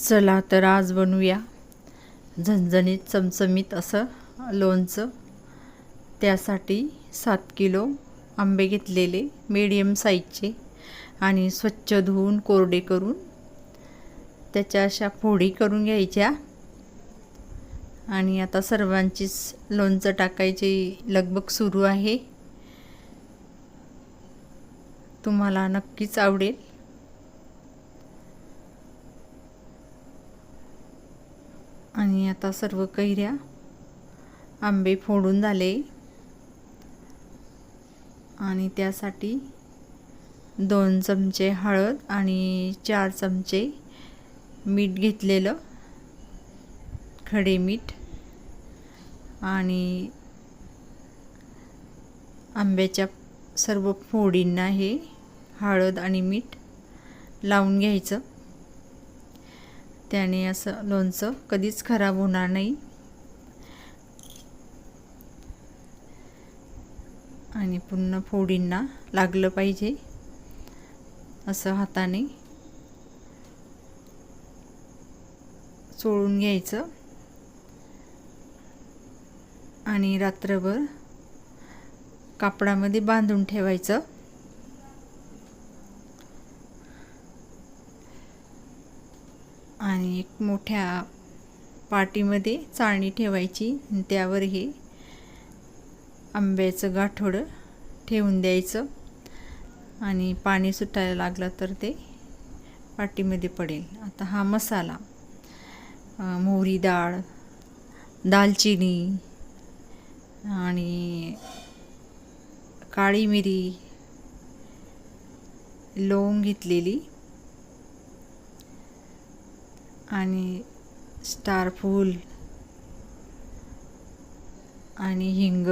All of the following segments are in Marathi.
चला तर आज बनवूया झणझणीत चमचमीत असं लोणचं। त्यासाठी 7 किलो आंबे घेतलेले मीडियम साईजचे आणि स्वच्छ धुवून कोरडे करून त्याच्या अशा फोडी करून घ्यायच्या। आणि आता सर्वांचीच लोणचं टाकायची लगबग सुरू आहे। तुम्हाला नक्कीच आवडेल। आणि आता सर्व कैऱ्या आंबे फोडून झाले आणि त्यासाठी 2 चमचे हळद आणि 4 चमचे मीठ घेतलेलं, खडे मीठ। आणि आंब्याच्या सर्व फोडींना हे हळद आणि मीठ लावून घ्यायचं। त्याने असं लोणचं कधीच खराब होणार नाही। आणि पुन्हा फोडींना लागलं पाहिजे असं हाताने चोळून घ्यायचं आणि रात्रभर कापडामध्ये बांधून ठेवायचं। आणि एक मोठ्या पाटीमध्ये चाळणी ठेवायची आणि त्यावर हे आंब्याचं गाठोडं ठेवून द्यायचं आणि पाणी सुटायला लागलं तर ते पाटीमध्ये पडेल। आता हा मसाला मोहरी डाळ, दालचिनी आणि काळी मिरी, लवंग घेतलेली आणि स्टार फूल आणि हिंग,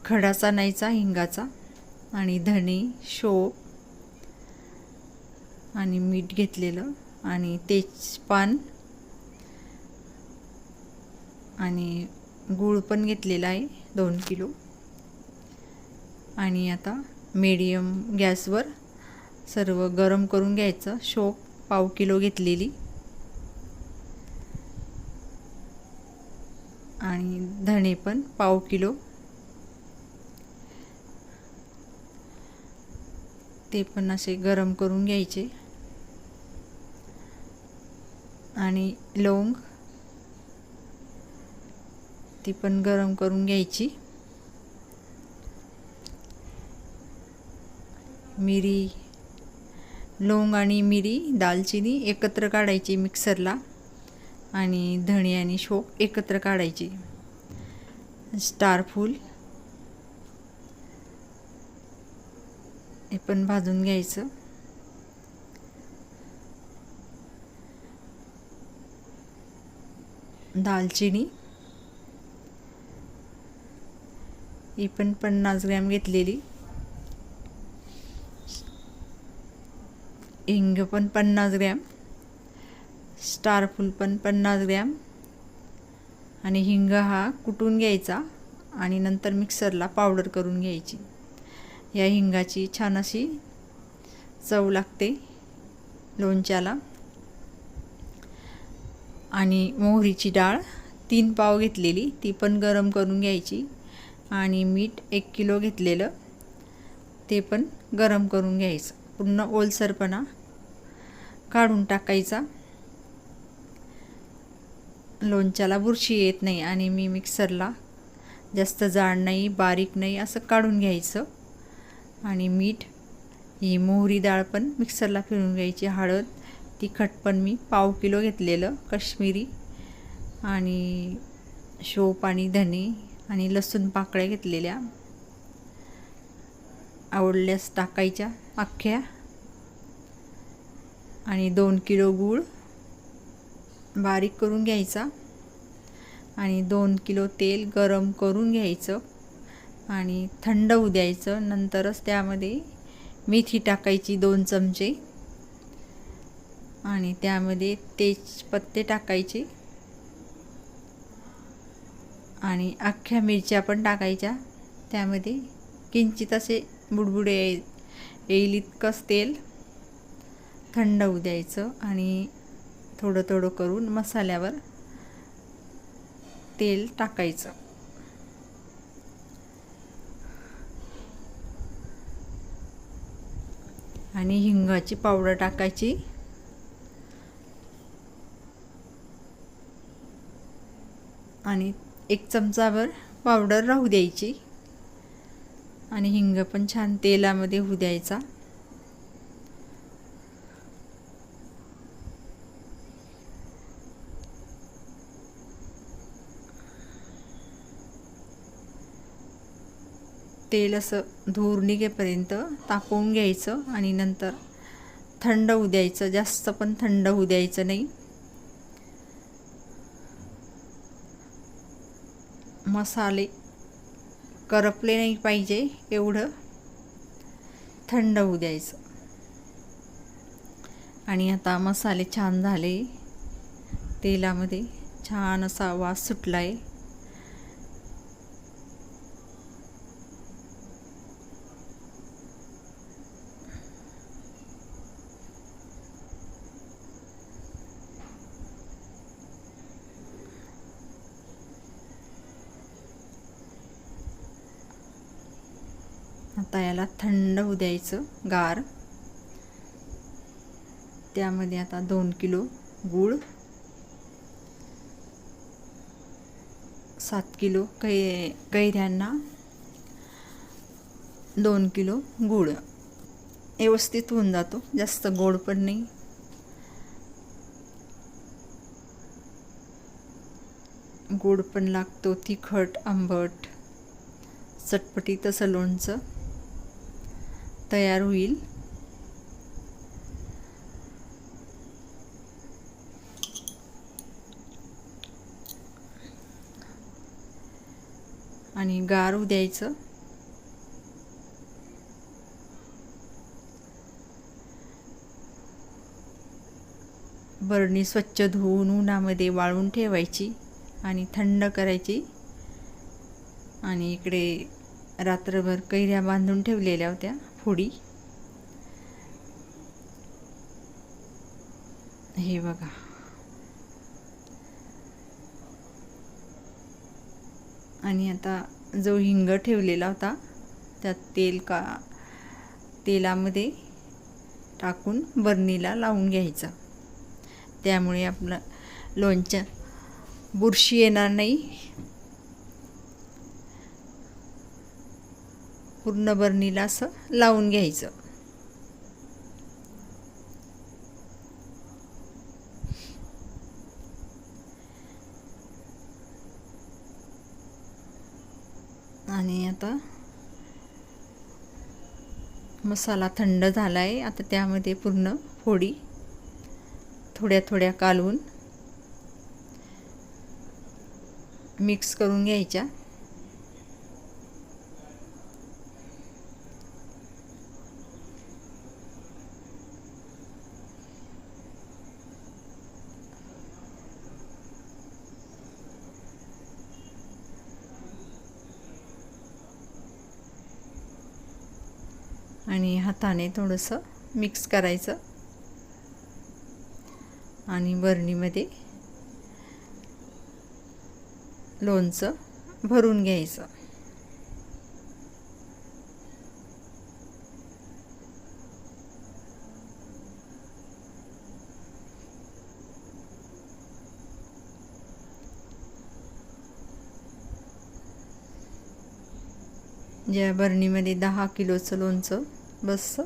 खडाचा नाहीचा हिंगाचा, आणि धणे, शोप आणि मीठ घेतलेलं आणि तेजपान आणि गूळ पण घेतलेला आहे 2 किलो। आणि आता मीडियम गॅसवर सर्व गरम करून घ्यायचं। शोप 1/2 किलो घेतलेली आणि धणे पण 1/2 किलो, ते पण असे गरम करून घ्यायचे। आणि लवंग ती पण गरम करून घ्यायची। मिरी, लवंग आणि मिरी, दालचिनी एकत्र काढायची मिक्सरला आणि धणे आणि शोप एकत्र काढायची। स्टार फूल हे पण भाजून घ्यायचं। दालचिनी ही पण 50 ग्रॅम घेतलेली, हिंग पण 50 ग्रॅम, स्टार फूल पण 50 ग्रॅम। आणि हिंग हा कुटून घ्यायचा आणि नंतर मिक्सरला पावडर करून घ्यायची। या हिंगाची छान अशी चव लागते लोणच्याला। आणि मोहरीची डाळ 3 पाव घेतलेली, ती पण गरम करून घ्यायची। आणि मीठ 1 किलो घेतलेलं, ते पण गरम करून घ्यायचं। पूर्ण ओलसरपणा काढून टाकायचा, लोणच्याला बुरशी येत नाही। आणि मी मिक्सरला जास्त जाड नाही बारीक नाही असं काढून घ्यायचं। आणि मीठ, ही मोहरी डाळ पण मिक्सरला फिरवून घ्यायची। हळद, तिखट पण मी 1/2 किलो घेतलेलं काश्मीरी, आणि शोप आणि धणे आणि लसूण पाकळ्या घेतलेल्या, आवडल्यास टाकायच्या अख्ख्या। आणि 2 किलो गूळ बारीक करून घ्यायचा आणि 2 किलो तेल गरम करून घ्यायचं आणि थंड होऊ द्यायचं। नंतरच त्यामध्ये मेथी टाकायची 2 चमचे आणि त्यामध्ये तेजपत्ते टाकायचे आणि अख्ख्या मिरच्या पण टाकायच्या। त्यामध्ये किंचित असे बुडबुडे येईल इतकंच तेल थंड होऊ द्यायचं आणि थोडं थोडं करून मसाल्यावर तेल टाकायचं. आणि हिंगाची पावडर टाकायची. आणि 1 चमचाभर पावडर राहू द्यायची. आणि हिंग पण छान तेलामध्ये होऊ द्यायचा. तेल असं धूर निघेपर्यंत तापवून घ्यायचं आणि नंतर थंड होऊ द्यायचं. जास्त पण थंड होऊ द्यायचं नाही. मसाले करपले नाही पाहिजे एवढं थंड होऊ द्यायचं. आणि आता मसाले छान झाले. तेलामध्ये छान असा वास सुटलाय. आता याला थंड होऊ द्यायचं गार. त्यामध्ये आता 2 किलो गूळ, 7 किलो कैऱ्यांना 2 किलो गूळ व्यवस्थित होऊन जातो. जास्त गोड पण नाही. गोड पण लागतो, तिखट, आंबट, चटपटीत असं लोणचं तयार होईल. आणि गार होऊ द्यायचं. बरणी स्वच्छ धुवून उन्हामध्ये वाळून ठेवायची आणि थंड करायची. आणि इकडे रात्रभर कैऱ्या बांधून ठेवलेल्या होत्या फोडी. हे बघा. आणि आता जो हिंग ठेवलेला होता त्या तेलामध्ये टाकून बरणीला लावून घ्यायचं. त्यामुळे आपलं लोणचं बुरशी येणार नाही. पूर्ण बरणीला असं लावून घ्यायचं. आणि आता मसाला थंड झाला आहे. आता त्यामध्ये पूर्ण फोडी थोड्या थोड्या कालवून मिक्स करून घ्यायच्या. आणि हाताने थोडंसं मिक्स करायचं आणि बरणीमध्ये लोणचं भरून घ्यायचं. ज्या बरणीमध्ये 10 किलोचं लोणचं बसतं,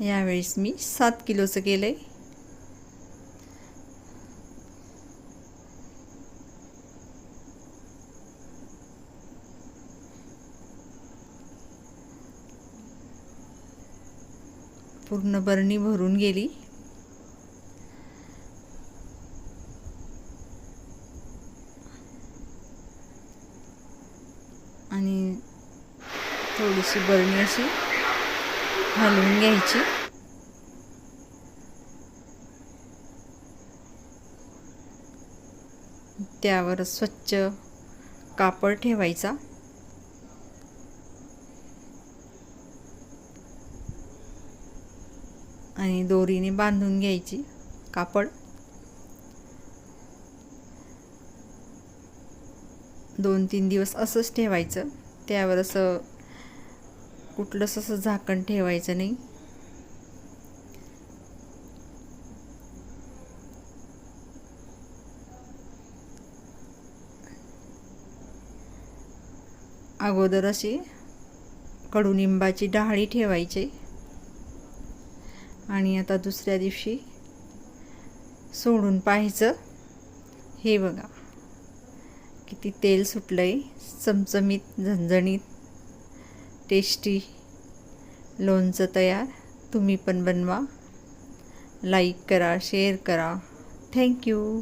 यावेळेस मी 7 किलोचं केलं आहे. पूर्ण बरणी भरून गेली. आणि थोडीशी बरणी अशी हलवून घ्यायची. त्यावर स्वच्छ कापड ठेवायचा. आणि दोरीने बांधून घ्यायची कापड. 2-3 दिवस असंच ठेवायचं. त्यावर असं कुठलंच असं झाकण ठेवायचं नाही. अगोदर अशी कडुनिंबाची डहाळी ठेवायची आणि आता दुसऱ्या दिवशी सोडून पाहायचं. हे बघा किती तेल सुटलंय. चमचमीत, झणझणीत, टेस्टी लोणचं तयार. तुम्ही पण बनवा. लाईक करा, शेअर करा. थँक्यू.